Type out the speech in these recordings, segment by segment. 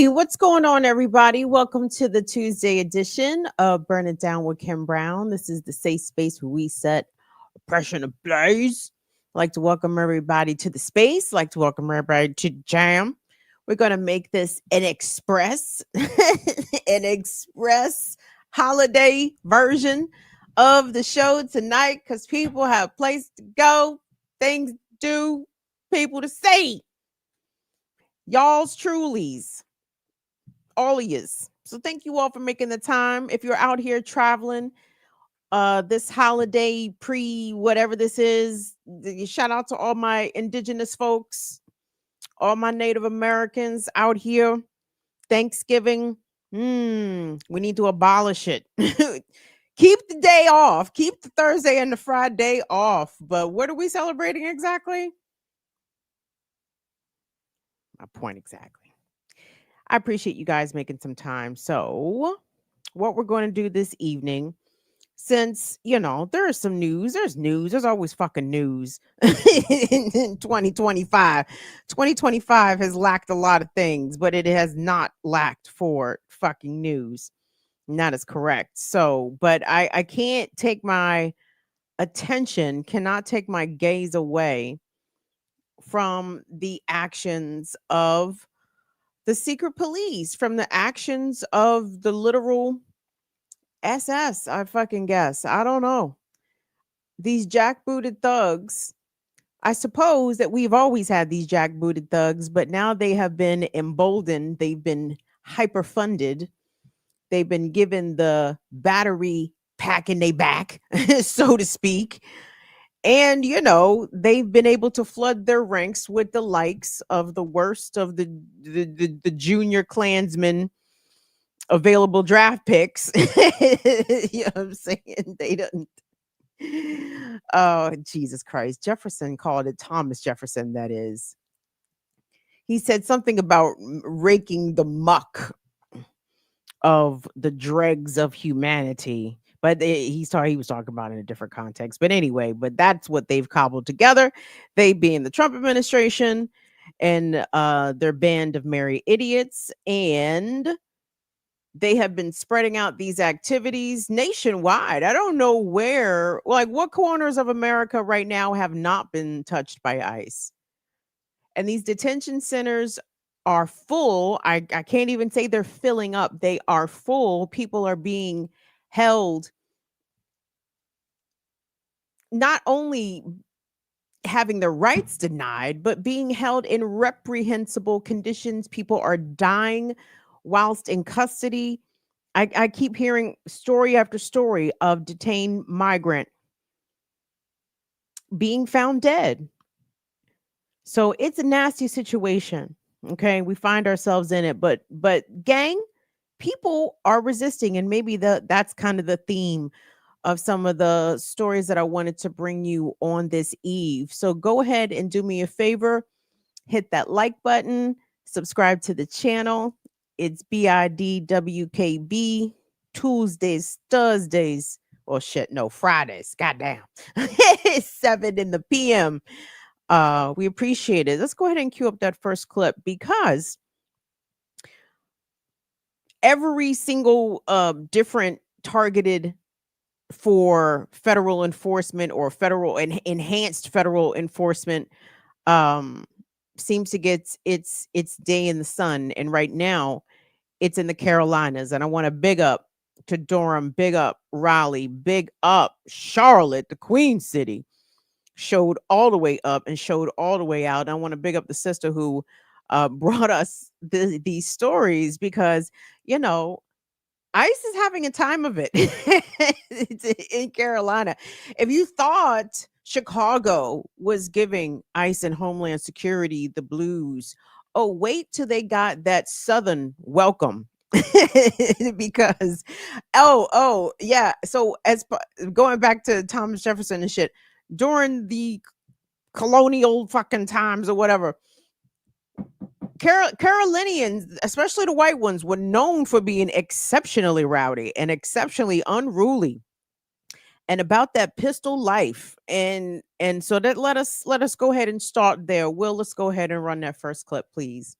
Hey, what's going on, everybody? Welcome to the Tuesday edition of Burn It Down with Kim Brown. This is the safe space where we set oppression ablaze. I'd like to welcome everybody to the space. I'd like to welcome everybody to Jam. We're going to make this an express, an express holiday version of the show tonight because people have place to go, things to do, people to see. Y'all's trulies, all of yous. So thank you all for making the time. If you're out here traveling, this holiday pre whatever this is, shout out to all my indigenous folks, all my Native Americans out here. Thanksgiving, we need to abolish it. Keep the day off. Keep the Thursday and the Friday off. But what are we celebrating exactly? My point exactly. I appreciate you guys making some time. So, what we're going to do this evening, since, there is some news, there's always fucking news in 2025. 2025 has lacked a lot of things, but it has not lacked for fucking news. And that is correct. So, but I can't take my attention, cannot take my gaze away from the actions of the secret police, from the actions of the literal SS, I fucking guess. I don't know. These jackbooted thugs. I suppose that we've always had these jackbooted thugs, but now they have been emboldened. They've been hyperfunded. They've been given the battery pack in their back, so to speak. And, they've been able to flood their ranks with the likes of the worst of the junior Klansmen available draft picks. You know what I'm saying? They don't. Oh, Jesus Christ. Jefferson called it Thomas Jefferson, that is. He said something about raking the muck of the dregs of humanity. But he was talking about it in a different context. But anyway, but that's what they've cobbled together. They being the Trump administration and their band of merry idiots. And they have been spreading out these activities nationwide. I don't know where, like what corners of America right now have not been touched by ICE. And these detention centers are full. I can't even say they're filling up. They are full. People are being held, not only having their rights denied, but being held in reprehensible conditions. People are dying whilst in custody. I keep hearing story after story of detained migrant being found dead. So it's a nasty situation. Okay, we find ourselves in it, but gang, people are resisting, and maybe that's kind of the theme of some of the stories that I wanted to bring you on this eve. So go ahead and do me a favor, hit that like button, subscribe to the channel. It's BIDWKB. Tuesdays, Thursdays, oh shit, no, Fridays. Goddamn. It's 7 in the PM. We appreciate it. Let's go ahead and cue up that first clip because every single different targeted for federal enforcement or federal and enhanced federal enforcement seems to get its day in the sun. And right now it's in the Carolinas. And I want to big up to Durham, big up Raleigh, big up Charlotte, the Queen City, showed all the way up and showed all the way out. And I want to big up the sister who brought us these stories because, ICE is having a time of it. It's in Carolina. If you thought Chicago was giving ICE and Homeland Security the blues, oh, wait till they got that Southern welcome. Because yeah, so going back to Thomas Jefferson and shit, during the colonial fucking times or whatever, Carolinians, especially the white ones, were known for being exceptionally rowdy and exceptionally unruly and about that pistol life. And so that let us go ahead and start there. Will, let's go ahead and run that first clip, please.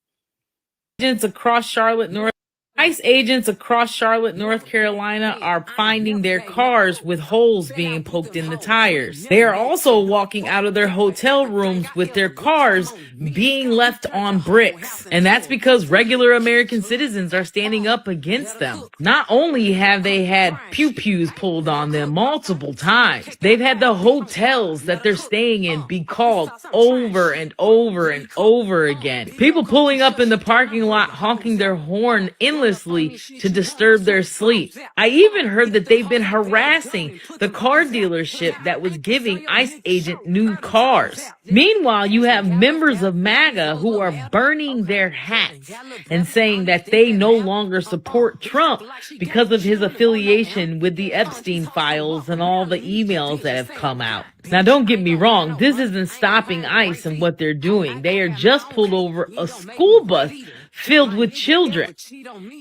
Agents across Charlotte, ICE agents across Charlotte, North Carolina are finding their cars with holes being poked in the tires. They are also walking out of their hotel rooms with their cars being left on bricks. And that's because regular American citizens are standing up against them. Not only have they had pew-pews pulled on them multiple times, they've had the hotels that they're staying in be called over and over and over again. People pulling up in the parking lot honking their horn endlessly to disturb their sleep. I even heard that they've been harassing the car dealership that was giving ICE agent new cars. Meanwhile, you have members of MAGA who are burning their hats and saying that they no longer support Trump because of his affiliation with the Epstein files and all the emails that have come out. Now, don't get me wrong, this isn't stopping ICE and what they're doing. They are just pulled over a school bus filled with children.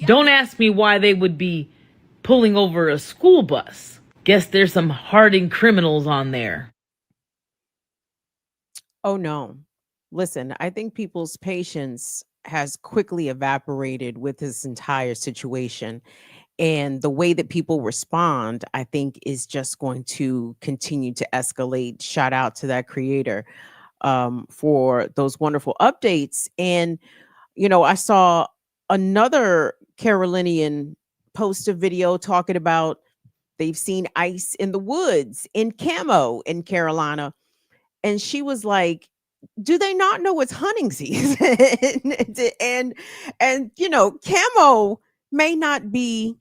Don't ask me why they would be pulling over a school bus. Guess there's some hardened criminals on there. Oh, no. Listen, I think people's patience has quickly evaporated with this entire situation. And the way that people respond, I think, is just going to continue to escalate. Shout out to that creator for those wonderful updates. And, I saw another Carolinian post a video talking about they've seen ICE in the woods in camo in Carolina. And she was like, do they not know it's hunting season? and camo may not be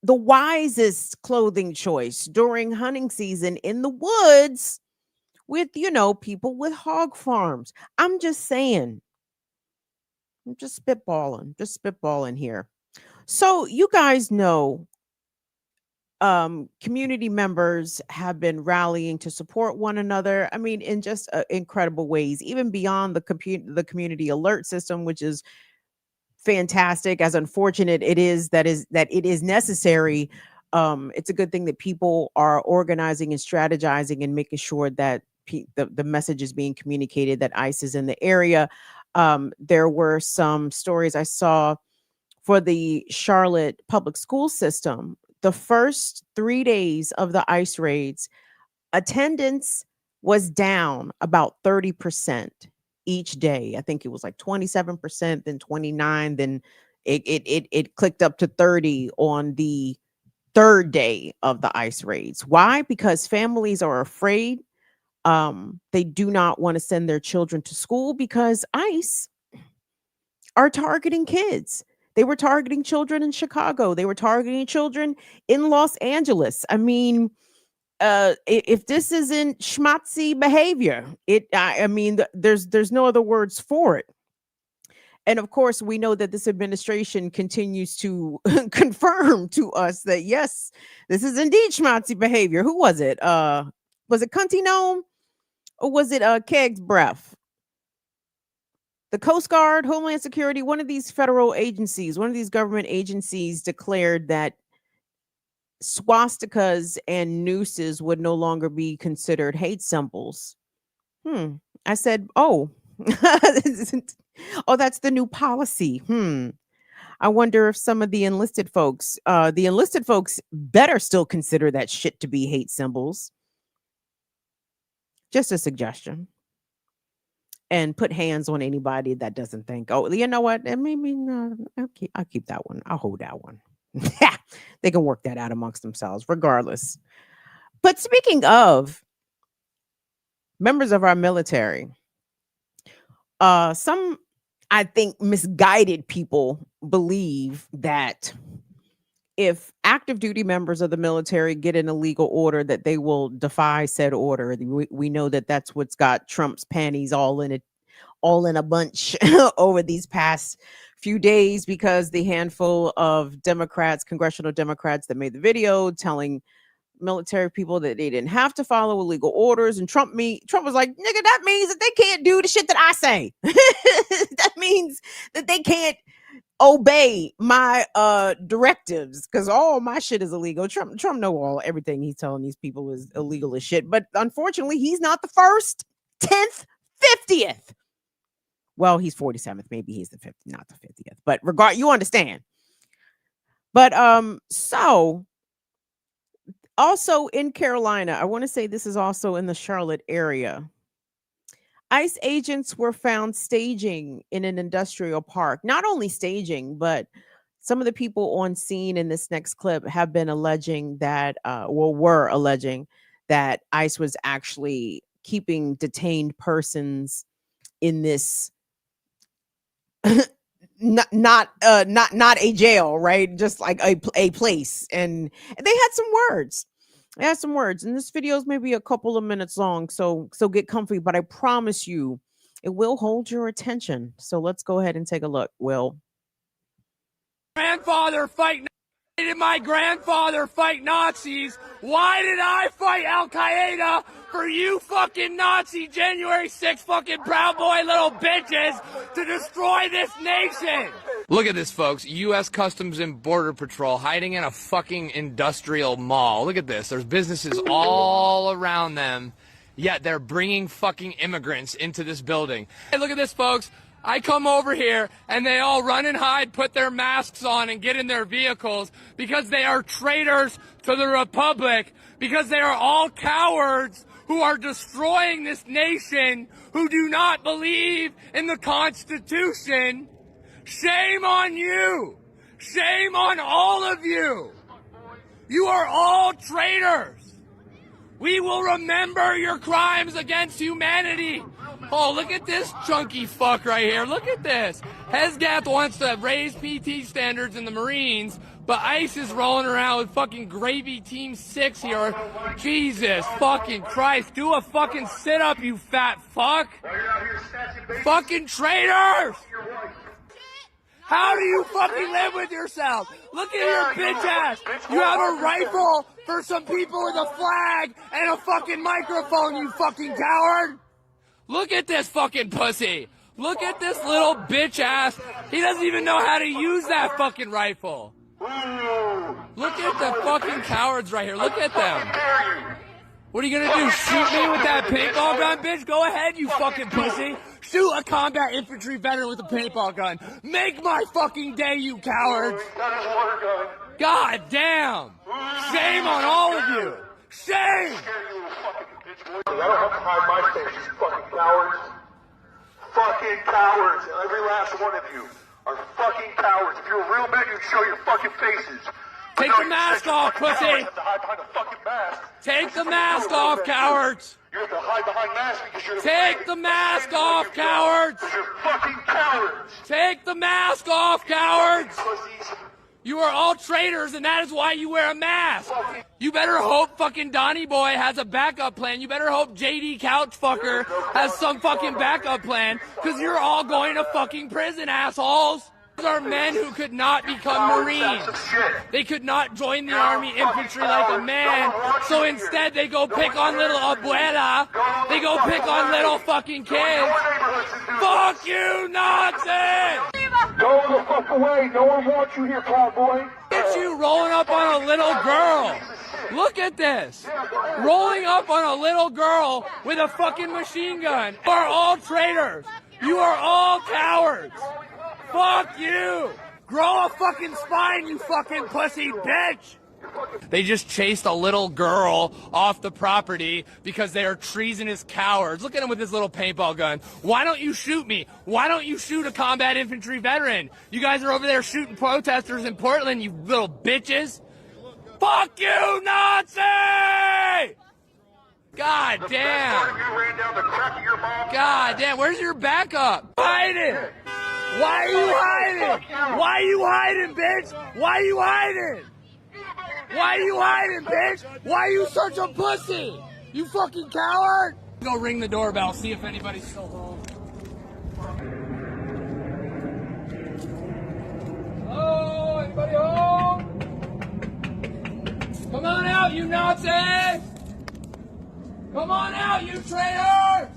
the wisest clothing choice during hunting season in the woods with people with hog farms. I'm just saying. I'm just spitballing here. So you guys know community members have been rallying to support one another. I mean, in just incredible ways, even beyond the community alert system, which is fantastic. As unfortunate it is that it is necessary. It's a good thing that people are organizing and strategizing and making sure that the message is being communicated that ICE is in the area. There were some stories I saw for the Charlotte public school system. The first 3 days of the ICE raids, attendance was down about 30% each day. I think it was like 27%, then 29, then it clicked up to 30 on the third day of the ICE raids. Why? Because families are afraid. They do not want to send their children to school because ICE are targeting kids. They were targeting children in Chicago. They were targeting children in Los Angeles. I mean, if this isn't schmatzy behavior, there's no other words for it. And of course, we know that this administration continues to confirm to us that yes, this is indeed schmatzy behavior. Who was it? Was it Cunty Gnome or was it Keg's Breath? The Coast Guard, Homeland Security, one of these federal agencies, one of these government agencies declared that swastikas and nooses would no longer be considered hate symbols. I said, oh, oh, that's the new policy. I wonder if some of the enlisted folks better still consider that shit to be hate symbols. Just a suggestion. And put hands on anybody that doesn't think, oh, you know what? Maybe I'll keep that one. I'll hold that one. They can work that out amongst themselves, regardless. But speaking of members of our military, some, I think, misguided people believe that if active duty members of the military get an illegal order, that they will defy said order. We know that that's what's got Trump's panties all in a bunch over these past few days, because the handful of Democrats, congressional Democrats that made the video telling military people that they didn't have to follow illegal orders, and Trump was like, nigga, that means that they can't do the shit that I say. That means that they can't obey my directives because all my shit is illegal. Trump know everything he's telling these people is illegal as shit. But unfortunately, he's not the first, 10th, 50th. Well, he's 47th. Maybe he's the 50th, not the 50th. But you understand. But so also in Carolina, I want to say this is also in the Charlotte area. ICE agents were found staging in an industrial park. Not only staging, but some of the people on scene in this next clip have been alleging that, were alleging that ICE was actually keeping detained persons in this not a jail, right? Just like a place, and they had some words. And this video is maybe a couple of minutes long, so get comfy, but I promise you it will hold your attention. So let's go ahead and take a look. Will. Grandfather fight. Did my grandfather fight Nazis? Why did I fight Al Qaeda for you fucking Nazi January 6th fucking Proud Boy little bitches to destroy this nation? Look at this, folks. U.S. Customs and Border Patrol hiding in a fucking industrial mall. Look at this. There's businesses all around them, yet they're bringing fucking immigrants into this building. Hey, look at this, folks. I come over here and they all run and hide, put their masks on and get in their vehicles because they are traitors to the Republic, because they are all cowards who are destroying this nation, who do not believe in the Constitution. Shame on you. Shame on all of you. You are all traitors. We will remember your crimes against humanity. Oh, look at this chunky fuck right here. Look at this. Hesgath wants to raise PT standards in the Marines, but ICE is rolling around with fucking gravy team 6 here. Jesus fucking Christ. Do a fucking sit-up, you fat fuck. Fucking traitors. How do you fucking live with yourself? Look at your bitch ass. You have a rifle for some people with a flag and a fucking microphone, you fucking coward. Look at this fucking pussy. Look at this little bitch ass. He doesn't even know how to use that fucking rifle. Look at the fucking cowards right here. Look at them. What are you gonna do? Shoot me with that paintball gun, bitch? Go ahead, you fucking pussy. Shoot a combat infantry veteran with a paintball gun. Make my fucking day, you cowards. God damn. Shame on all of you. Shame. I don't have to hide my face, you fucking cowards. Fucking cowards. Every last one of you are fucking cowards. If you're a real man, you'd show your fucking faces. Take the mask off, pussy. You have to hide behind a fucking mask. Take the mask off, cowards. You have to hide behind masks because you're Take the mask off, cowards. You're fucking cowards. Take the mask off, cowards. Pussies. You are all traitors, and that is why you wear a mask. You better hope fucking Donnie Boy has a backup plan. You better hope JD Couchfucker has some fucking backup plan, because you're all going to fucking prison, assholes. These are men who could not become Marines. They could not join the Army infantry like a man, so instead they go pick on little abuela. They go pick on little fucking kids. Fuck you, Nazis! Go the fuck away. No one wants you here, cowboy. It's you rolling up on a little girl. Look at this. Rolling up on a little girl with a fucking machine gun. You are all traitors. You are all cowards. Fuck you. Grow a fucking spine, you fucking pussy bitch. They just chased a little girl off the property because they are treasonous cowards. Look at him with his little paintball gun. Why don't you shoot me? Why don't you shoot a combat infantry veteran? You guys are over there shooting protesters in Portland, you little bitches. Fuck you, Nazi! God damn. God damn, where's your backup? Hiding! Why are you hiding? Why are you hiding, bitch? Why are you hiding? Why are you hiding, bitch? Why are you such a pussy? You fucking coward! Go ring the doorbell, see if anybody's still home. Hello, anybody home? Come on out, you Nazis! Come on out, you traitors!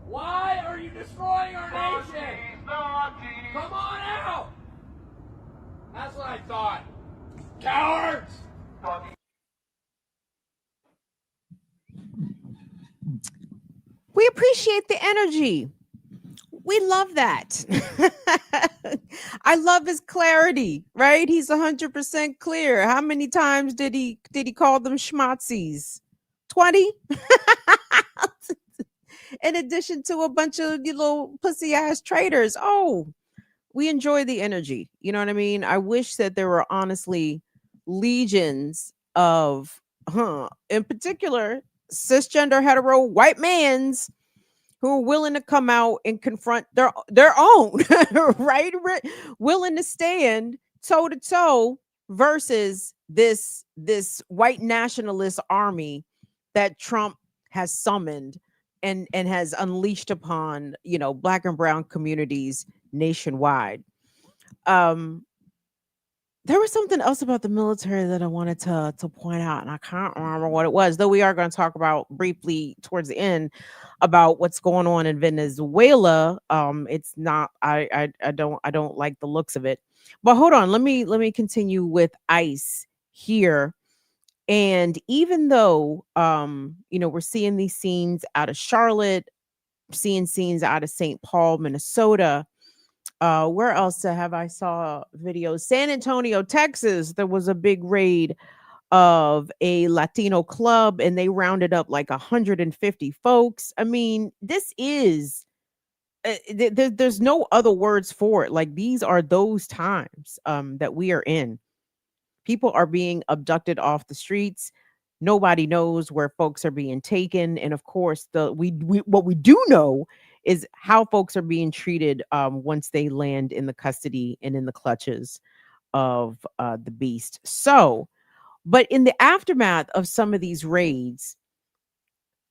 Why are you destroying our nation? Come on out! That's what I thought. Cowards! We appreciate appreciate the energy. We love that. I love his clarity, right? He's 100% clear. How many times did he call them schmazzies? 20? In addition to a bunch of you little pussy ass traitors. Oh, we enjoy the energy. You know what I mean? I wish that there were honestly legions of, in particular, cisgender hetero white mans who are willing to come out and confront their own, right? Willing to stand toe to toe versus this white nationalist army that Trump has summoned and has unleashed upon, black and brown communities nationwide. Um there was something else about the military that I wanted to point out, and I can't remember what it was. Though we are going to talk about briefly towards the end about what's going on in Venezuela. It's not. I don't like the looks of it. But hold on. Let me continue with ICE here. And even though we're seeing these scenes out of Charlotte, seeing scenes out of St. Paul, Minnesota, where else have I saw videos? San Antonio, Texas, there was a big raid of a Latino club and they rounded up like 150 folks. I mean, this is there's no other words for it. Like, these are those times that we are in. People are being abducted off the streets. Nobody knows where folks are being taken, and of course, we what we do know is how folks are being treated once they land in the custody and in the clutches of the beast. So, but in the aftermath of some of these raids,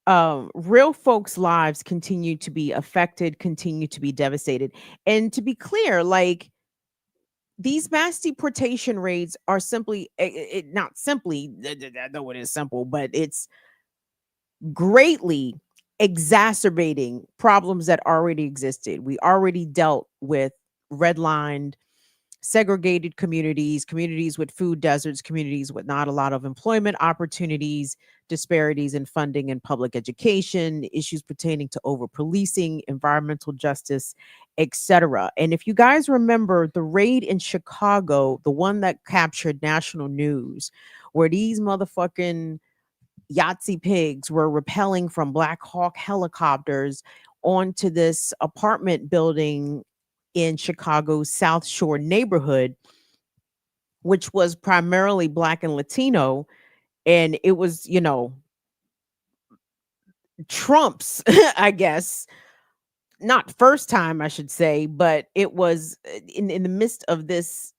real folks' lives continue to be affected, continue to be devastated, and to be clear, like, these mass deportation raids are simply not simply, though it is simple, but it's greatly exacerbating problems that already existed. We already dealt with redlined, segregated communities with food deserts, communities with not a lot of employment opportunities, disparities in funding and public education, issues pertaining to over policing, environmental justice, etc. And if you guys remember the raid in Chicago, the one that captured national news, where these motherfucking Yahtzee pigs were rappelling from Black Hawk helicopters onto this apartment building in Chicago's South Shore neighborhood, which was primarily Black and Latino. And it was, Trump's, I guess, not first time, I should say, but it was in the midst of this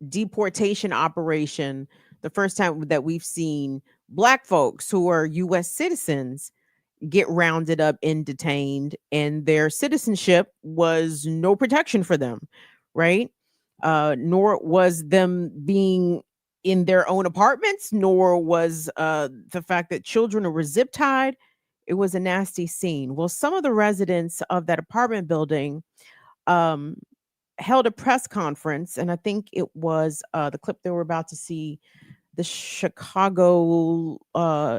deportation operation, the first time that we've seen Black folks who are US citizens get rounded up and detained, and their citizenship was no protection for them, right? Nor was them being in their own apartments, nor was the fact that children were zip tied. It was a nasty scene. Well, some of the residents of that apartment building um, held a press conference, and I think it was the clip that we're about to see. The Chicago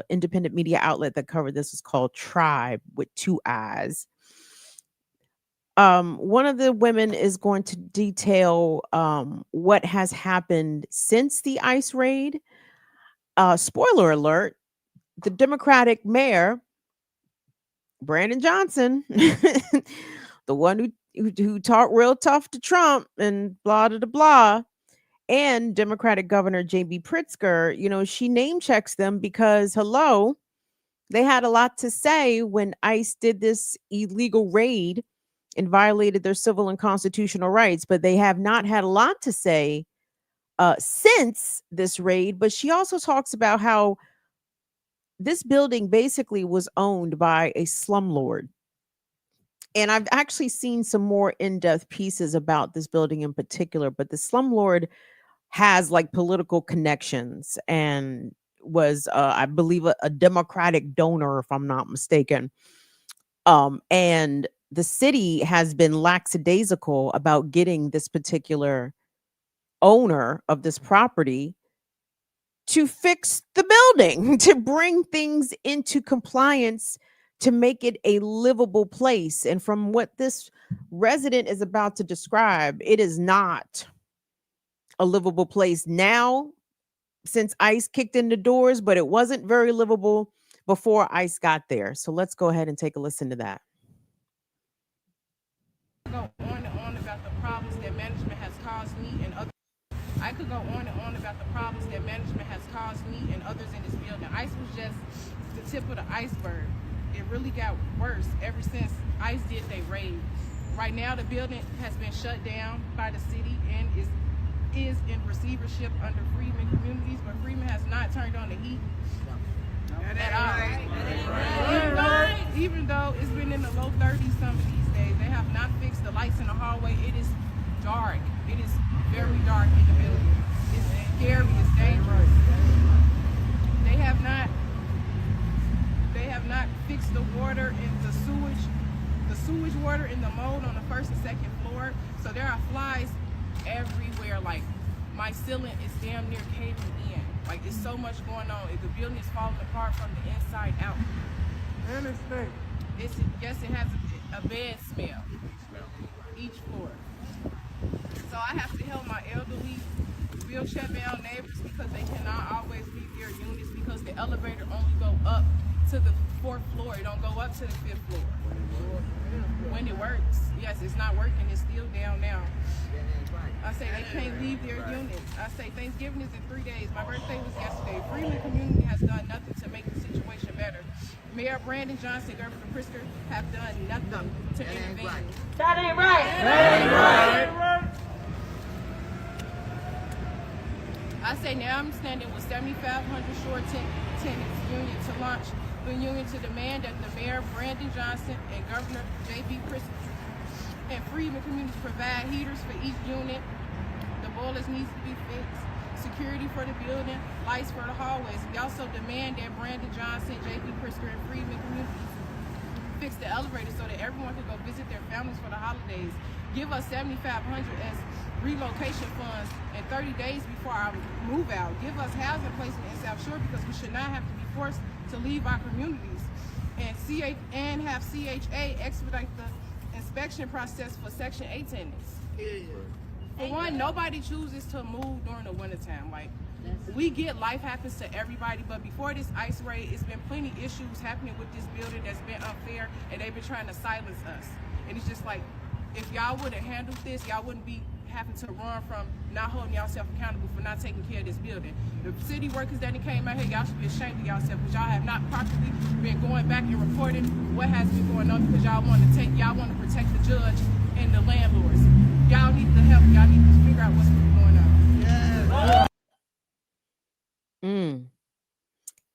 independent media outlet that covered this was called Tribe with two eyes. One of the women is going to detail what has happened since the ICE raid. Spoiler alert, the Democratic mayor, Brandon Johnson, the one who talked real tough to Trump and blah, blah, blah, and Democratic Governor J.B. Pritzker, she name checks them because, hello, they had a lot to say when ICE did this illegal raid and violated their civil and constitutional rights, but they have not had a lot to say since this raid. But she also talks about how this building basically was owned by a slumlord. And I've actually seen some more in-depth pieces about this building in particular, but the slumlord has like political connections and was I believe a Democratic donor, if I'm not mistaken. And the city has been lackadaisical about getting this particular owner of this property to fix the building, to bring things into compliance, to make it a livable place. And from what this resident is about to describe, it is not a livable place now since ICE kicked in the doors, but it wasn't very livable before ICE got there. So let's go ahead and take a listen to that. Go on and on about the problems that management has caused me and others. I could go on and on about the problems that management has caused me and others in this building. ICE was just the tip of the iceberg. It really got worse ever since ICE did their raid. Right now, the building has been shut down by the city and is in receivership under Freedmen Communities, but Freedmen has not turned on the heat at all. Even though it's been in the low 30s some of these days, they have not fixed the lights in the hallway. It is dark. It is very dark in the building. It's scary. It's dangerous. They have not fixed the water and the sewage water in the mold on the first and second floor. So there are flies everywhere. Like, my ceiling is damn near caving in. Like, it's so much going on. The building is falling apart from the inside out. And it's stinks. Yes, it has a bad smell. Each floor. So I have to help my elderly, wheelchair-bound neighbors because they cannot always leave their units because the elevator only go up to the 4th floor. It don't go up to the 5th floor. When it works. Yes, it's not working. It's still down now. I say they can't leave their units. I say Thanksgiving is in 3 days. My birthday was yesterday. Freeman Community has done nothing to make the situation better. Mayor Brandon Johnson, Governor Pritzker have done nothing to intervene. That ain't right. That ain't right. I say now I'm standing with 7,500 short tenants union to launch the union to demand that the Mayor Brandon Johnson and Governor J.B. Pritzker and Freedmen Communities provide heaters for each unit. The boilers needs to be fixed. Security for the building, lights for the hallways. We also demand that Brandon Johnson, J.B. Pritzker, and Freedmen Communities fix the elevator so that everyone can go visit their families for the holidays. Give us $7,500 as relocation funds in 30 days before our move out. Give us housing placement in South Shore because we should not have to be forced to leave our communities. And have CHA expedite the inspection process for Section 8 tenants. For one, nobody chooses to move during the wintertime. Like, we get life happens to everybody, but before this ICE raid, it's been plenty issues happening with this building that's been unfair, and they've been trying to silence us. And it's just like, if y'all would have handled this, y'all wouldn't be having to run from not holding yourself accountable for not taking care of this building. The city workers that came out here, y'all should be ashamed of yourself because y'all have not properly been going back and reporting what has been going on because y'all want to protect the judge and the landlords. Y'all need the help. Y'all need to figure out what's going on. Yeah.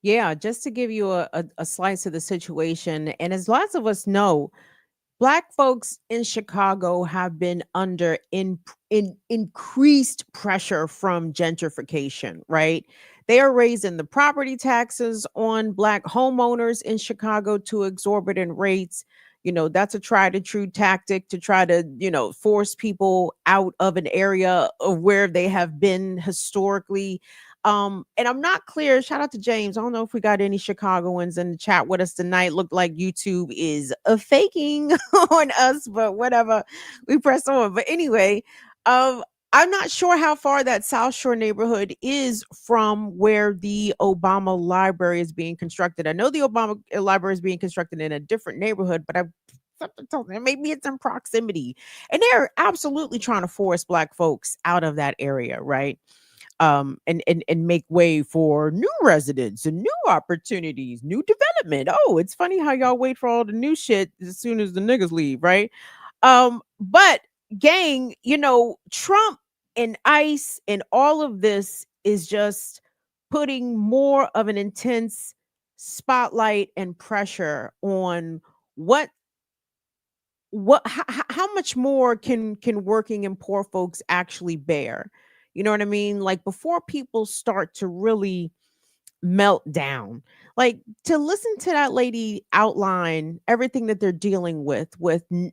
Yeah, just to give you a slice of the situation, and as lots of us know, Black folks in Chicago have been under increased pressure from gentrification, right? They are raising the property taxes on Black homeowners in Chicago to exorbitant rates. You know, that's a tried and true tactic to try to, force people out of an area of where they have been historically. And I'm not clear. Shout out to James. I don't know if we got any Chicagoans in the chat with us tonight. Looked like YouTube is faking on us, but whatever. We press on. But anyway, I'm not sure how far that South Shore neighborhood is from where the Obama Library is being constructed. I know the Obama Library is being constructed in a different neighborhood, but something tells me maybe it's in proximity. And they're absolutely trying to force Black folks out of that area, right? And make way for new residents and new opportunities, new development. Oh, it's funny how y'all wait for all the new shit as soon as the niggas leave, right? But gang, Trump and ICE and all of this is just putting more of an intense spotlight and pressure on how much more can working and poor folks actually bear. You know what I mean? Like, before people start to really melt down, like, to listen to that lady outline everything that they're dealing with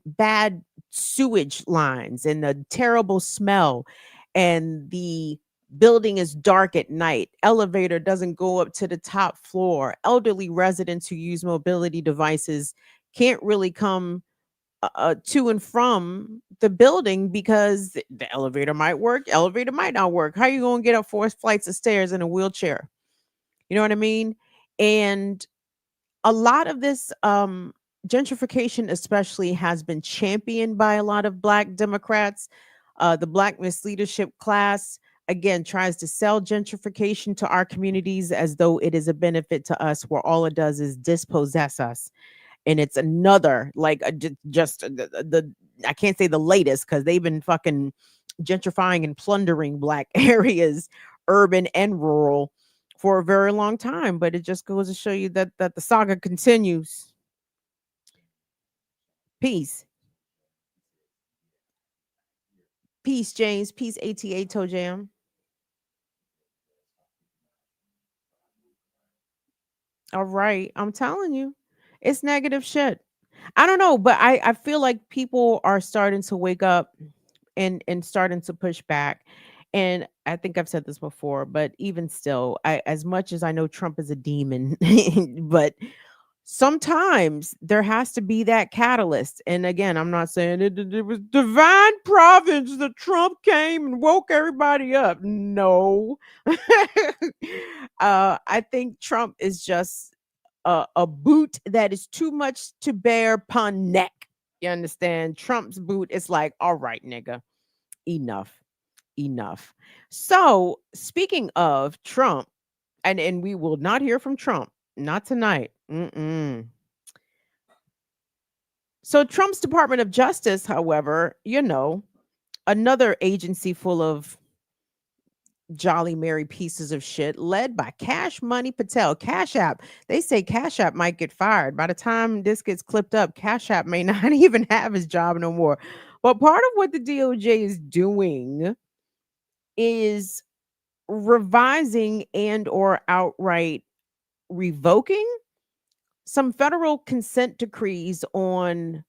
bad sewage lines and the terrible smell and the Building is dark at night. Elevator doesn't go up to the top floor. Elderly residents who use mobility devices can't really come to and from the building because the elevator might work, elevator might not work. How you going to get up 4 flights of stairs in a wheelchair? You know what I mean? And a lot of this gentrification especially has been championed by a lot of Black Democrats. The Black misleadership class again tries to sell gentrification to our communities as though it is a benefit to us, where all it does is dispossess us. And it's another like just the I can't say the latest because they've been fucking gentrifying and plundering Black areas, urban and rural, for a very long time. But it just goes to show you that the saga continues. Peace. Peace, James. Peace, ATA Toe Jam. All right. I'm telling you, it's negative shit. I don't know, but I feel like people are starting to wake up and starting to push back. And I think I've said this before, but even still, I as much as I know Trump is a demon, but sometimes there has to be that catalyst. And again, I'm not saying it was divine providence that Trump came and woke everybody up. No. I think Trump is just a boot that is too much to bear pun neck. You understand? Trump's boot is like, all right, nigga, enough, enough. So speaking of Trump, and we will not hear from Trump, not tonight. Mm-mm. So Trump's Department of Justice, however, another agency full of Jolly Mary pieces of shit led by Cash Money Patel. Cash App. They say Cash App might get fired. By the time this gets clipped up, Cash App may not even have his job no more. But part of what the DOJ is doing is revising and or outright revoking some federal consent decrees on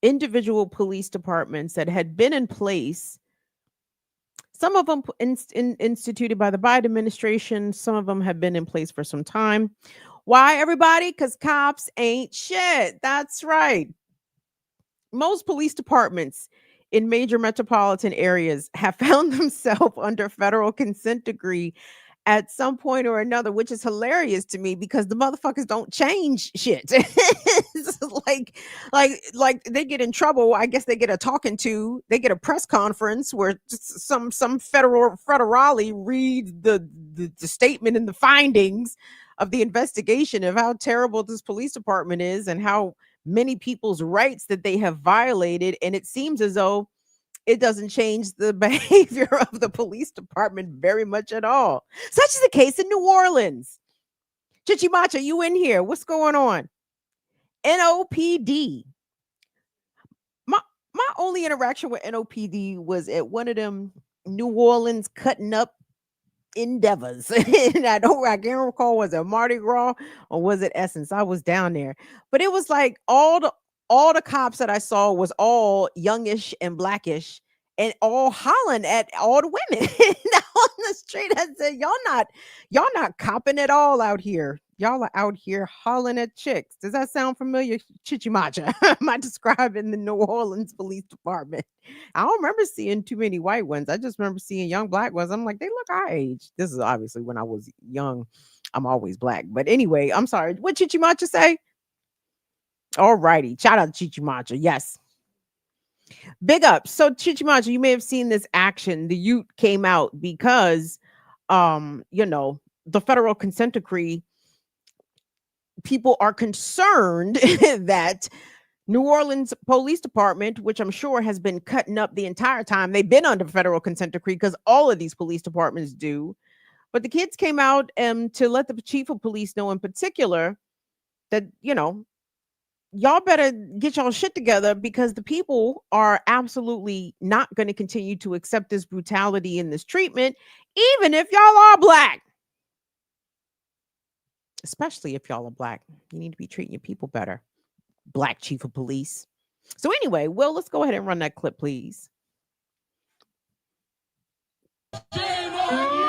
individual police departments that had been in place. Some of them instituted by the Biden administration. Some of them have been in place for some time. Why, everybody? Because cops ain't shit. That's right. Most police departments in major metropolitan areas have found themselves under federal consent decree at some point or another, which is hilarious to me because the motherfuckers don't change shit. It's like they get in trouble. I guess they get a talking to, they get a press conference where some federale reads the statement and the findings of the investigation of how terrible this police department is and how many people's rights that they have violated. And it seems as though it doesn't change the behavior of the police department very much at all. Such is the case in New Orleans. Chichimacha, you in here? What's going on? NOPD. My only interaction with NOPD was at one of them New Orleans cutting up endeavors. And I can't recall, was it Mardi Gras or was it Essence? I was down there. But it was like all the cops that I saw was all youngish and blackish and all hollering at all the women on the street. I said, y'all not copping at all out here. Y'all are out here hollering at chicks. Does that sound familiar? Chichimacha. Am I describing the New Orleans Police Department? I don't remember seeing too many white ones. I just remember seeing young black ones. I'm like, they look our age. This is obviously when I was young. I'm always black. But anyway, I'm sorry. What Chichimacha say? All righty. Shout out to Chichimacha. Yes. Big up. So Chichimacha, you may have seen this action. The Ute came out because the federal consent decree, people are concerned that New Orleans Police Department, which I'm sure has been cutting up the entire time, they've been under federal consent decree because all of these police departments do. But the kids came out to let the chief of police know in particular that, y'all better get y'all shit together because the people are absolutely not going to continue to accept this brutality and this treatment, even if y'all are black. Especially if y'all are black. You need to be treating your people better. Black chief of police. So anyway, Will, let's go ahead and run that clip, please. Shame on you!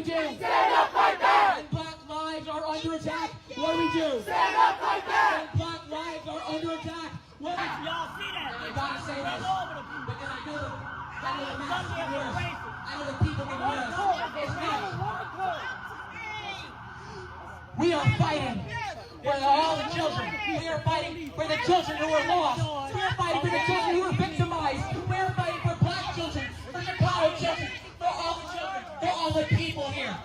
we do? Stand up, fight back. When black lives are under attack, what do we do? Stand up, fight back. When black lives are under attack, what do we do? Y'all see that? I gotta say this because I know the masses can hear us. I know the people can hear us. It's me. We are fighting for all the children. We are fighting for the children who are lost. We are fighting for the children who are victimized. We are fighting for black children, for Chicago children, for all the children, for all the people here.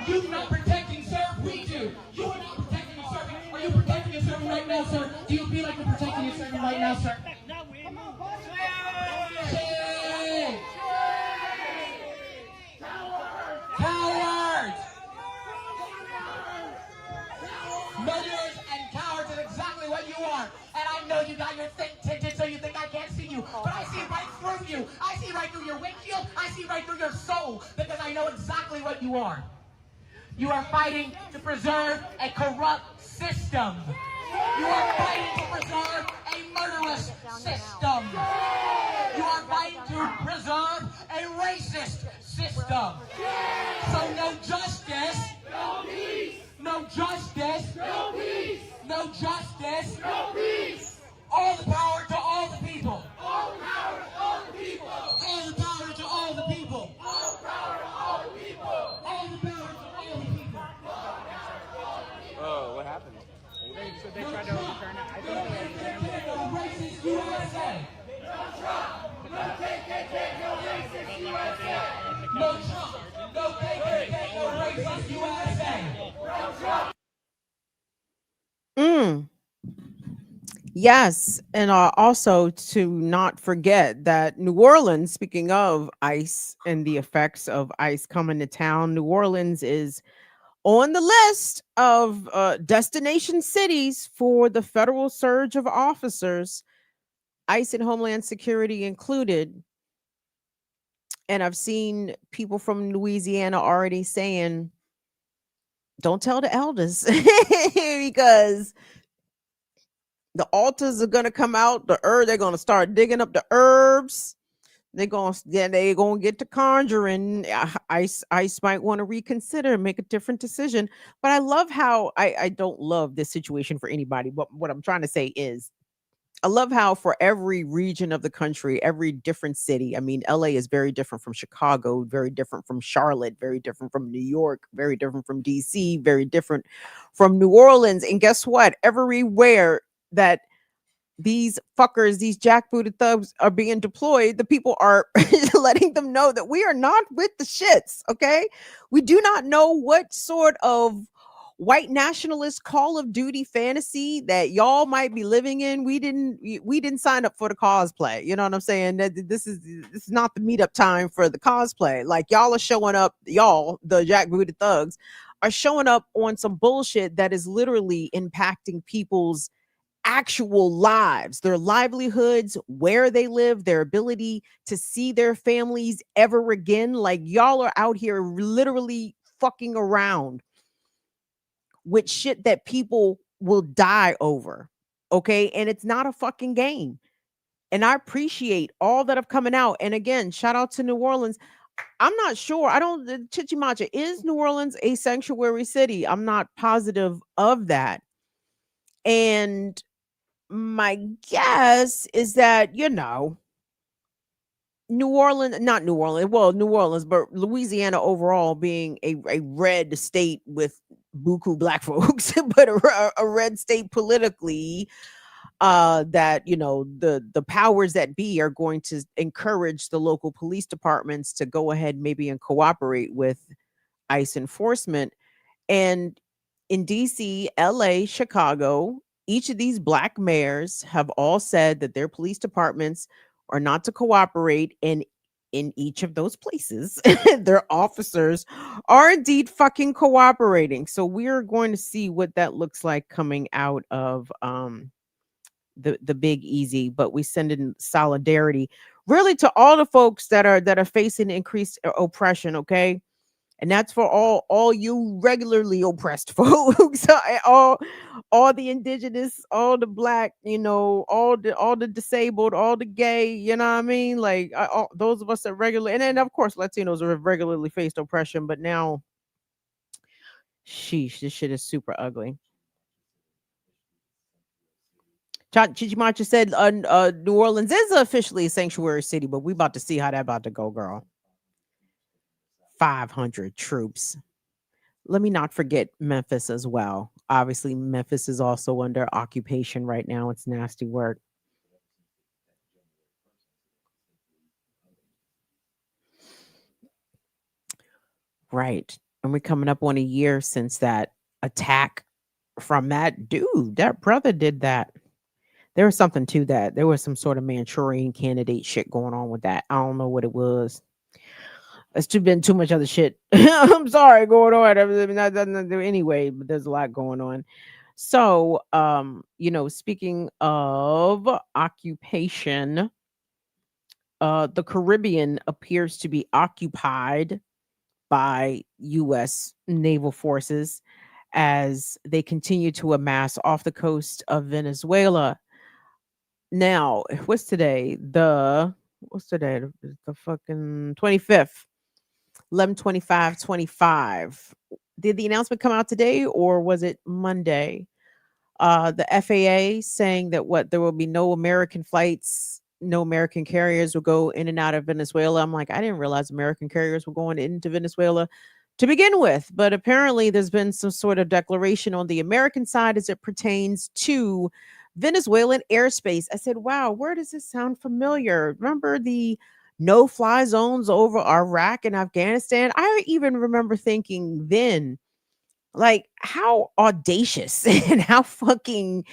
You not protecting, sir? We do. You are not protecting and serving. Are you protecting and serving right now, sir? Do you feel like you're protecting and serving right now, sir? Shame! Cowards! Murderers and cowards is exactly what you are. And I know you got your thing tinted so you think I can't see you. But I see right through you. I see right through your windshield. I see right through your soul. Because I know exactly what you are. You are fighting to preserve a corrupt system. You are fighting to preserve a murderous system. You are fighting to preserve a racist system. So no justice. No peace. No justice. No peace. No justice. No peace. All the power to all the people. All the power to all the people. All the power to all the people. All the power to all the people. All the power to all the people. Oh, what happened? They tried to overturn it. I think they no racist USA. No Trump. No KKK. No racist USA. No Trump. No KKK. No racist USA. No Trump. Yes, and also to not forget that New Orleans, speaking of ICE and the effects of ICE coming to town, New Orleans is on the list of destination cities for the federal surge of officers, ICE and Homeland Security included. And I've seen people from Louisiana already saying, don't tell the elders because the altars are going to come out. They're going to start digging up the herbs. They're going to get to conjuring. ICE might want to reconsider and make a different decision. But I love how I don't love this situation for anybody. But what I'm trying to say is I love how for every region of the country, every different city, I mean, LA is very different from Chicago, very different from Charlotte, very different from New York, very different from DC, very different from New Orleans. And guess what? Everywhere that these fuckers, these jackbooted thugs are being deployed, the people are letting them know that we are not with the shits, okay? We do not know what sort of white nationalist Call of Duty fantasy that y'all might be living in. We didn't sign up for the cosplay. You know what I'm saying? This is not the meetup time for the cosplay. Like y'all are showing up, y'all, the jackbooted thugs, are showing up on some bullshit that is literally impacting people's actual lives, their livelihoods, where they live, their ability to see their families ever again. Like y'all are out here literally fucking around with shit that people will die over. Okay. And it's not a fucking game. And I appreciate all that have coming out. And again, shout out to New Orleans. I'm not sure. Chichimacha, is New Orleans a sanctuary city? I'm not positive of that. And my guess is that, New Orleans, but Louisiana overall being a red state with buku black folks, but a red state politically, that, the powers that be are going to encourage the local police departments to go ahead maybe and cooperate with ICE enforcement. And in DC, LA, Chicago, each of these black mayors have all said that their police departments are not to cooperate. And in each of those places, their officers are indeed fucking cooperating. So we're going to see what that looks like coming out of the Big Easy. But we send in solidarity really to all the folks that are facing increased oppression, okay? And that's for all you regularly oppressed folks, all the indigenous, all the black, all the disabled, all the gay, you know what I mean? Like all, those of us that regularly, and then of course Latinos have regularly faced oppression, but now, sheesh, this shit is super ugly. Chichimacha said New Orleans is officially a sanctuary city, but we about to see how that about to go, girl. 500 troops. Let me not forget Memphis as well. Obviously, Memphis is also under occupation right now. It's nasty work. Right. And we're coming up on a year since that attack from that dude. That brother did that. There was something to that. There was some sort of Manchurian candidate shit going on with that. I don't know what it was. It's been too much other shit. I'm sorry, going on. I mean, that doesn't do anyway, but there's a lot going on. So, speaking of occupation, the Caribbean appears to be occupied by U.S. naval forces as they continue to amass off the coast of Venezuela. Now, what's today? What's today? The fucking 25th. 11/25/25. Did the announcement come out today or was it Monday? The FAA saying that there will be no American flights, no American carriers will go in and out of Venezuela. I'm like, I didn't realize American carriers were going into Venezuela to begin with, but apparently there's been some sort of declaration on the American side as it pertains to Venezuelan airspace. I said, wow, where does this sound familiar? Remember the no fly zones over Iraq and Afghanistan? I even remember thinking then, like, how audacious and how fucking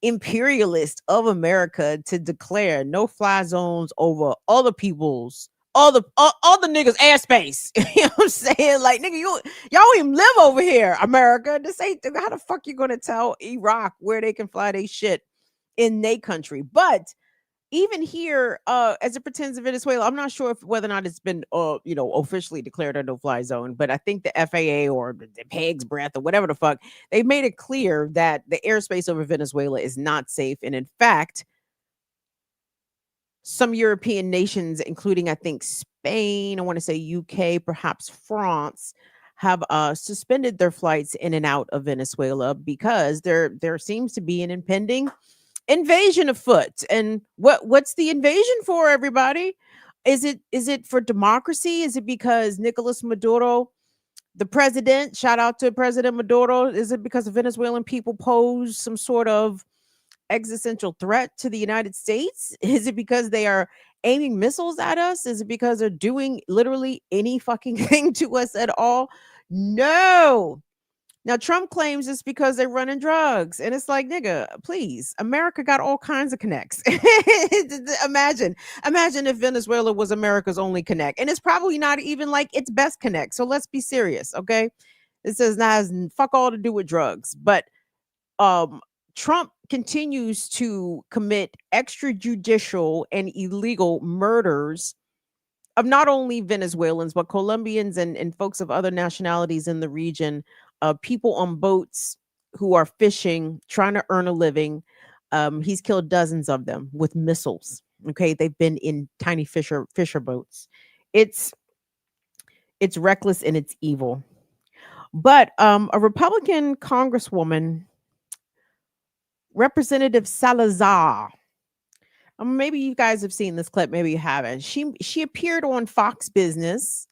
imperialist of America to declare no fly zones over other people's all the niggas airspace. You know what I'm saying? Like, nigga, y'all don't even live over here, America. This ain't how the fuck you gonna tell Iraq where they can fly their shit in their country. But even here, as it pertains to Venezuela, I'm not sure whether or not it's been, officially declared a no-fly zone. But I think the FAA or the Peg's Breath or whatever the fuck, they made it clear that the airspace over Venezuela is not safe. And in fact, some European nations, including I think Spain, I want to say UK, perhaps France, have suspended their flights in and out of Venezuela because there seems to be an impending invasion afoot. And what's the invasion for, everybody? Is it for democracy? Is it because Nicolas Maduro, the president, shout out to President Maduro, is it because the Venezuelan people pose some sort of existential threat to the United States? Is it because they are aiming missiles at us? Is it because they're doing literally any fucking thing to us at all? No. Now, Trump claims it's because they're running drugs. And it's like, nigga, please. America got all kinds of connects. Imagine if Venezuela was America's only connect. And it's probably not even like its best connect. So let's be serious, okay? This has fuck all to do with drugs. But Trump continues to commit extrajudicial and illegal murders of not only Venezuelans, but Colombians and folks of other nationalities in the region, people on boats who are fishing, trying to earn a living. He's killed dozens of them with missiles. Okay, they've been in tiny fisher boats. It's reckless and it's evil. But a Republican Congresswoman, Representative Salazar, maybe you guys have seen this clip, maybe you haven't. She appeared on Fox Business,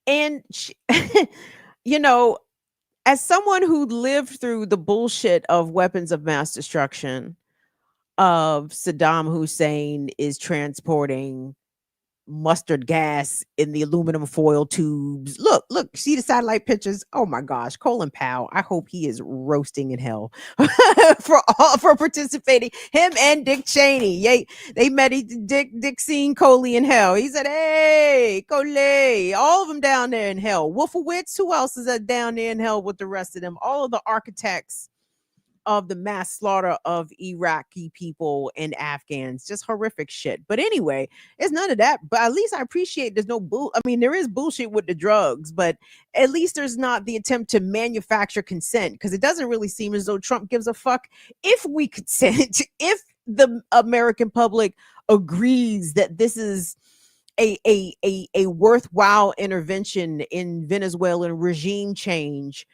and she, as someone who lived through the bullshit of weapons of mass destruction, of Saddam Hussein is transporting mustard gas in the aluminum foil tubes. Look, see the satellite pictures. Oh my gosh, Colin Powell. I hope he is roasting in hell for participating. Him and Dick Cheney. They met Dick seen Coley in hell. He said, "Hey, Coley," all of them down there in hell. Wolfowitz, who else is down there in hell with the rest of them? All of the architects of the mass slaughter of Iraqi people and Afghans. Just horrific shit. But anyway, it's none of that. But at least I appreciate there's no bull. I mean, there is bullshit with the drugs, but at least there's not the attempt to manufacture consent, because it doesn't really seem as though Trump gives a fuck if we consent, if the American public agrees that this is a worthwhile intervention in Venezuelan regime change.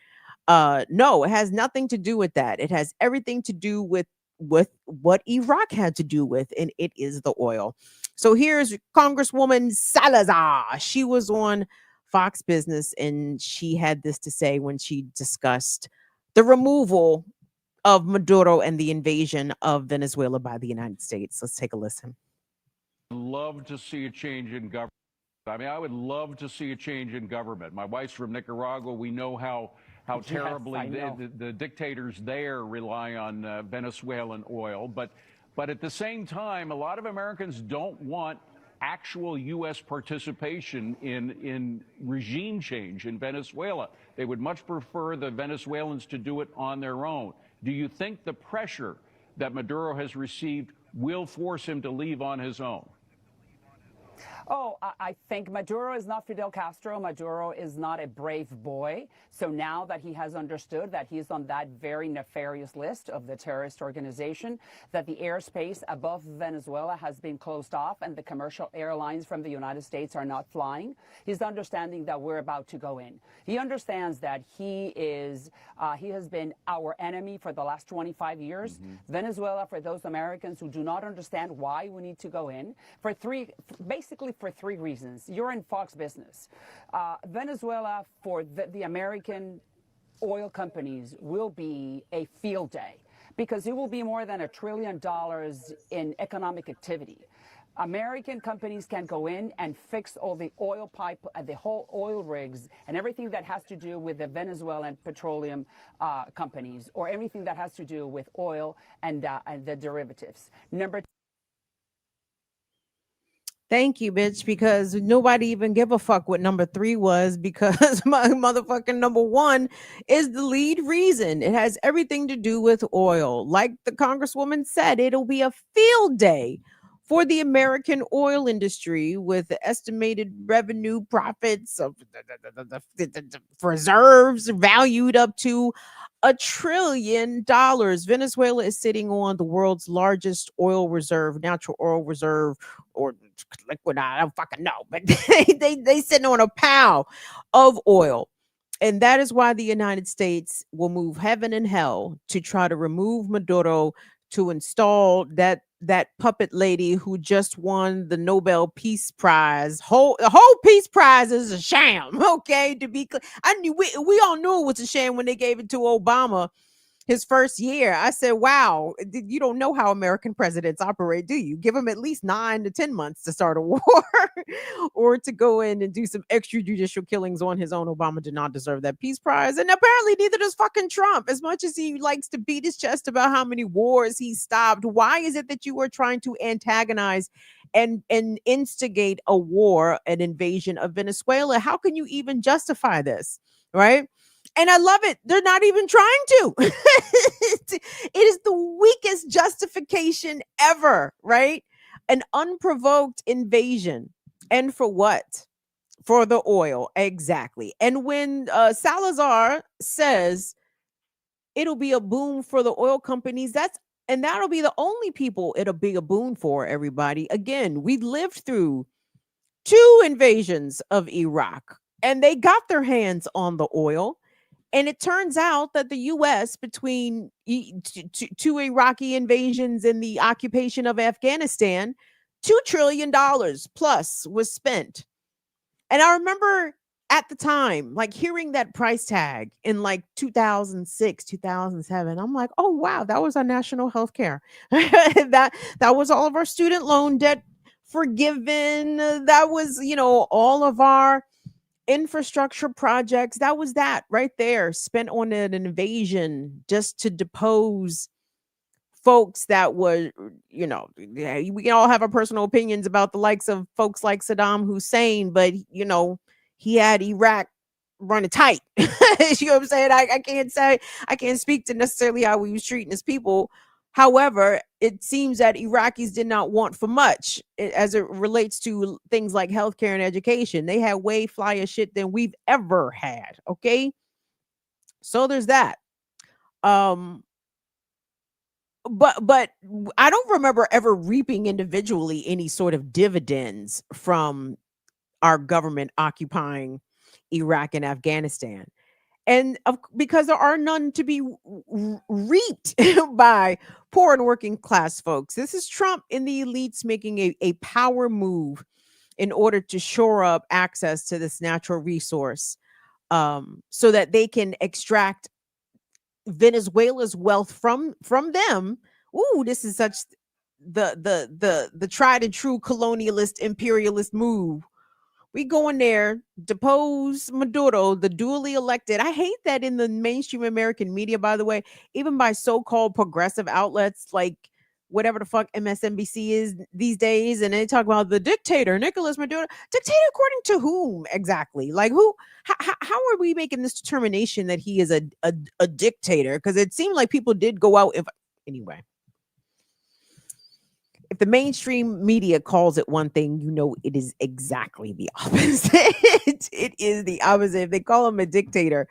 No, it has nothing to do with that. It has everything to do with what Iraq had to do with, and it is the oil. So here's Congresswoman Salazar. She was on Fox Business, and she had this to say when she discussed the removal of Maduro and the invasion of Venezuela by the United States. Let's take a listen. Love to see a change in government. I mean, I would love to see a change in government. My wife's from Nicaragua. We know how terribly the dictators there rely on Venezuelan oil. But at the same time, a lot of Americans don't want actual U.S. participation in regime change in Venezuela. They would much prefer the Venezuelans to do it on their own. Do you think the pressure that Maduro has received will force him to leave on his own? Oh, I think Maduro is not Fidel Castro. Maduro is not a brave boy. So now that he has understood that he's on that very nefarious list of the terrorist organization, that the airspace above Venezuela has been closed off and the commercial airlines from the United States are not flying, he's understanding that we're about to go in. He understands that he has been our enemy for the last 25 years. Mm-hmm. Venezuela, for those Americans who do not understand why we need to go in, basically for three reasons. You're in Fox Business. Venezuela, for the American oil companies, will be a field day because it will be more than $1 trillion in economic activity. American companies can go in and fix all the oil pipe, the whole oil rigs, and everything that has to do with the Venezuelan petroleum companies, or everything that has to do with oil and the derivatives. Number Thank you, bitch, because nobody even give a fuck what number 3 was, because my motherfucking number 1 is the lead reason. It has everything to do with oil. Like the Congresswoman said, it'll be a field day for the American oil industry, with the estimated revenue profits of the reserves valued up to $1 trillion. Venezuela is sitting on the world's largest oil reserve, natural oil reserve, or liquid. I don't fucking know, but they sitting on a pile of oil. And that is why the United States will move heaven and hell to try to remove Maduro, to install that puppet lady who just won the Nobel Peace Prize. The whole Peace Prize is a sham. Okay, to be clear, we all knew it was a sham when they gave it to Obama his first year. I said, wow, you don't know how American presidents operate, do you? Give them at least 9 to 10 months to start a war or to go in and do some extrajudicial killings on his own. Obama did not deserve that Peace Prize. And apparently neither does fucking Trump. As much as he likes to beat his chest about how many wars he stopped, why is it that you are trying to antagonize and instigate a war, an invasion of Venezuela? How can you even justify this, right? And I love it. They're not even trying to. It is the weakest justification ever, right? An unprovoked invasion. And for what? For the oil. Exactly. And when Salazar says it'll be a boom for the oil companies, that'll be the only people it'll be a boon for, everybody. Again, we lived through 2 invasions of Iraq, and they got their hands on the oil. And it turns out that the U.S., between 2 Iraqi invasions and the occupation of Afghanistan, $2 trillion plus was spent. And I remember at the time, like, hearing that price tag in like 2006, 2007. I'm like, oh, wow, that was our national health care. that was all of our student loan debt forgiven. That was, all of our infrastructure projects. That was that right there, spent on an invasion just to depose folks that were, we can all have our personal opinions about the likes of folks like Saddam Hussein, but he had Iraq running tight. You know what I'm saying? I can't speak to necessarily how we was treating his people. However, it seems that Iraqis did not want for much as it relates to things like healthcare and education. They had way flyer shit than we've ever had. Okay. So there's that. Um, but I don't remember ever reaping individually any sort of dividends from our government occupying Iraq and Afghanistan. And because there are none to be reaped by poor and working class folks. This is Trump and the elites making a power move in order to shore up access to this natural resource, so that they can extract Venezuela's wealth from them. Ooh, this is such the tried and true colonialist imperialist move. We go in there, depose Maduro, the duly elected. I hate that in the mainstream American media, by the way, even by so-called progressive outlets like whatever the fuck MSNBC is these days, and they talk about the dictator, Nicolas Maduro. Dictator according to whom exactly? Like who? How are we making this determination that he is a dictator? Because it seemed like people did go out. Anyway, if the mainstream media calls it one thing, you know it is exactly the opposite. It is the opposite. If they call him a dictator,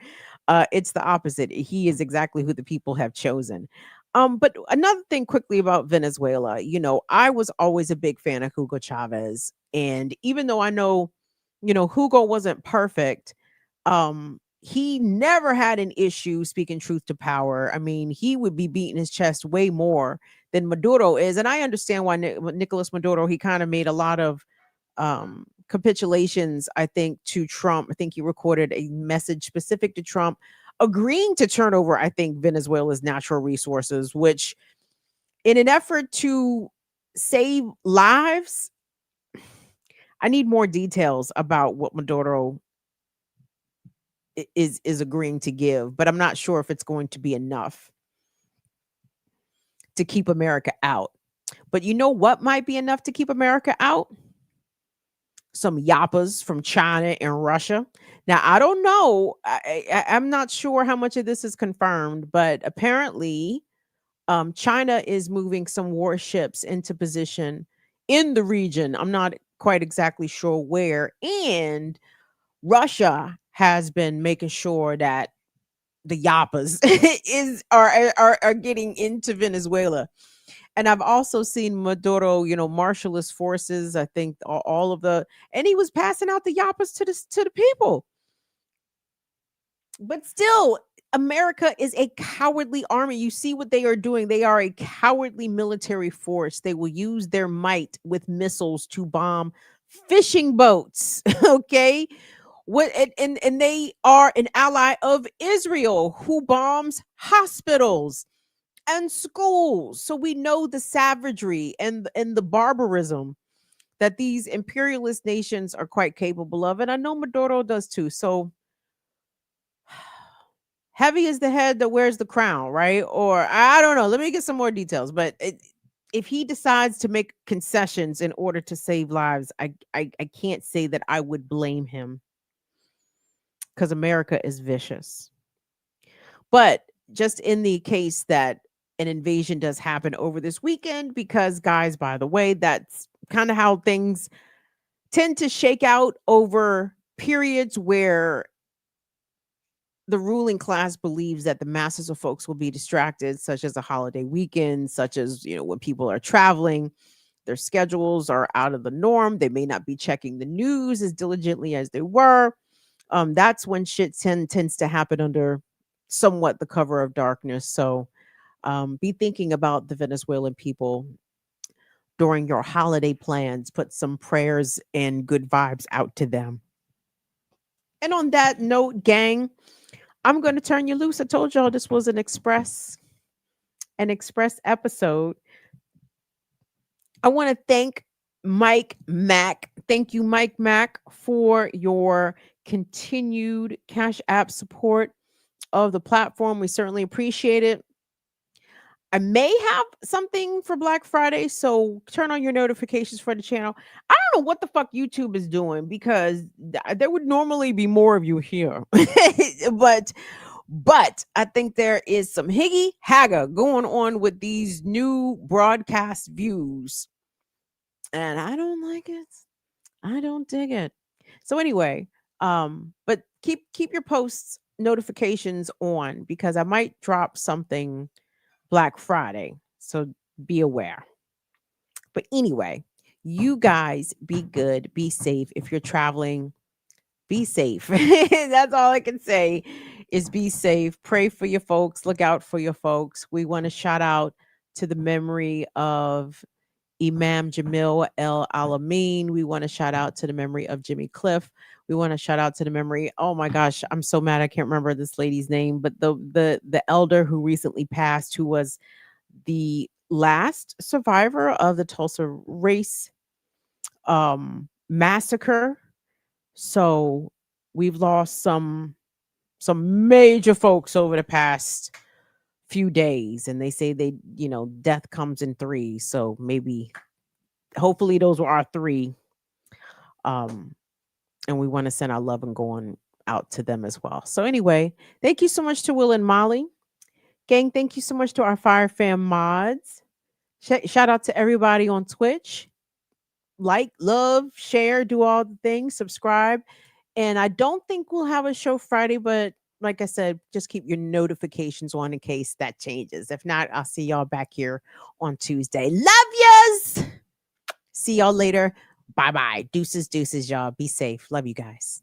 it's the opposite. He is exactly who the people have chosen. But another thing quickly about Venezuela, I was always a big fan of Hugo Chavez. And even though I know, Hugo wasn't perfect, he never had an issue speaking truth to power. I mean, he would be beating his chest way more than Maduro is. And I understand why Nicolas Maduro, he kind of made a lot of capitulations, I think, to Trump. I think he recorded a message specific to Trump agreeing to turn over, I think, Venezuela's natural resources, which in an effort to save lives, I need more details about what Maduro is agreeing to give, but I'm not sure if it's going to be enough to keep America out. But you know what might be enough to keep America out? Some yappas from China and Russia. Now, I don't know. I'm not sure how much of this is confirmed, but apparently China is moving some warships into position in the region. I'm not quite exactly sure where. And Russia has been making sure that the yappas are getting into Venezuela. And I've also seen Maduro, marshal his forces. I think all of and he was passing out the yappas to the people. But still, America is a cowardly army. You see what they are doing. They are a cowardly military force. They will use their might with missiles to bomb fishing boats. Okay. And they are an ally of Israel who bombs hospitals and schools. So we know the savagery and the barbarism that these imperialist nations are quite capable of. And I know Maduro does too. So heavy is the head that wears the crown, right? Or I don't know. Let me get some more details. But if he decides to make concessions in order to save lives, I can't say that I would blame him, because America is vicious. But just in the case that an invasion does happen over this weekend, because guys, by the way, that's kind of how things tend to shake out over periods where the ruling class believes that the masses of folks will be distracted, such as a holiday weekend, such as, when people are traveling, their schedules are out of the norm. They may not be checking the news as diligently as they were. That's when shit tends to happen under somewhat the cover of darkness. So be thinking about the Venezuelan people during your holiday plans. Put some prayers and good vibes out to them. And on that note, gang, I'm going to turn you loose. I told y'all this was an express episode. I want to thank Mike Mack. Thank you, Mike Mack, for your continued Cash App support of the platform. We certainly appreciate it. I may have something for Black Friday, so turn on your notifications for the channel. I don't know what the fuck YouTube is doing because there would normally be more of you here. But I think there is some higgy hagga going on with these new broadcast views. And I don't like it. I don't dig it. So anyway, but keep your posts notifications on because I might drop something Black Friday. So be aware. But anyway, you guys be good, be safe. If you're traveling, be safe. That's all I can say is be safe. Pray for your folks. Look out for your folks. We want to shout out to the memory of Imam Jamil El Alamin. We want to shout out to the memory of Jimmy Cliff. We want to shout out to the memory. Oh my gosh, I'm so mad I can't remember this lady's name, but the elder who recently passed, who was the last survivor of the Tulsa race massacre. So we've lost some major folks over the past few days, and they say death comes in threes. So maybe hopefully those were our three. And we want to send our love and going out to them as well. So anyway, thank you so much to Will and Molly. Gang, thank you so much to our Fire Fam mods. Shout out to everybody on Twitch. Like, love, share, do all the things, subscribe. And I don't think we'll have a show Friday, but like I said, just keep your notifications on in case that changes. If not, I'll see y'all back here on Tuesday. Love yous. See y'all later. Bye-bye. Deuces, y'all. Be safe. Love you guys.